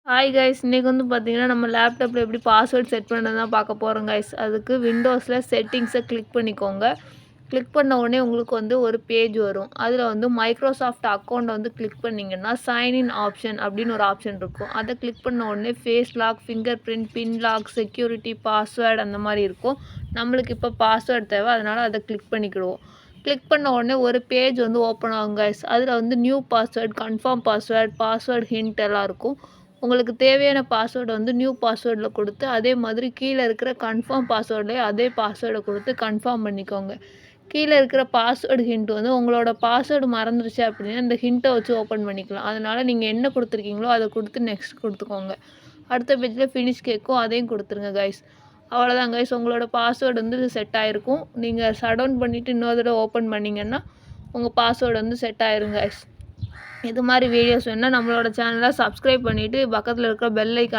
Hi guys, இன்னைக்கு வந்து பார்த்தீங்கன்னா, நம்ம லேப்டாப்பில் எப்படி பாஸ்வேர்ட் செட் பண்ணுறது தான் பார்க்க போகிறோம் கைஸ். அதுக்கு விண்டோஸில் செட்டிங்ஸை கிளிக் பண்ணிக்கோங்க. கிளிக் பண்ண உடனே உங்களுக்கு வந்து ஒரு பேஜ் வரும். அதில் வந்து மைக்ரோசாஃப்ட் அக்கௌண்ட் வந்து கிளிக் பண்ணிங்கன்னா சைன்இன் ஆப்ஷன் அப்படின்னு ஒரு ஆப்ஷன் இருக்கும். அதை கிளிக் பண்ண உடனே ஃபேஸ் லாக், ஃபிங்கர் பிரிண்ட், பின் லாக், செக்யூரிட்டி, பாஸ்வேர்டு அந்த மாதிரி இருக்கும். நம்மளுக்கு இப்போ பாஸ்வேர்டு தேவை, அதனால் அதை கிளிக் பண்ணிக்கிடுவோம். கிளிக் பண்ண உடனே ஒரு பேஜ் வந்து ஓப்பன் ஆகும் கைஸ். அதில் வந்து new password, confirm password, password hint எல்லாம் இருக்கும். உங்களுக்கு தேவையான பாஸ்வேர்டை வந்து நியூ பாஸ்வேர்டில் கொடுத்து, அதே மாதிரி கீழே இருக்கிற கன்ஃபார்ம் பாஸ்வேர்ட்லேயே அதே பாஸ்வேர்டை கொடுத்து கன்ஃபார்ம் பண்ணிக்கோங்க. கீழே இருக்கிற பாஸ்வேர்டு ஹிண்ட் வந்து உங்களோட பாஸ்வேர்டு மறந்துருச்சு அப்படின்னா இந்த ஹிண்ட்டை வச்சு ஓப்பன் பண்ணிக்கலாம். அதனால் நீங்கள் என்ன கொடுத்துருக்கீங்களோ அதை கொடுத்து நெக்ஸ்ட் கொடுத்துக்கோங்க. அடுத்த பேஜில் ஃபினிஷ் கேட்கும், அதையும் கொடுத்துருங்க கைஸ். அவ்வளோதான் கைஸ், உங்களோட பாஸ்வேர்டு வந்து செட் ஆகிருக்கும். நீங்கள் ஷட் டவுன் பண்ணிவிட்டு இன்னொரு தடவை ஓப்பன் பண்ணிங்கன்னா உங்கள் பாஸ்வேர்டு வந்து செட் ஆயிரும் கைஸ். இது மாதிரி வீடியோஸ் வேணுன்னா நம்மளோட சேனலை சப்ஸ்கிரைப் பண்ணிவிட்டு பக்கத்தில் இருக்கிற பெல் ஐக்கான்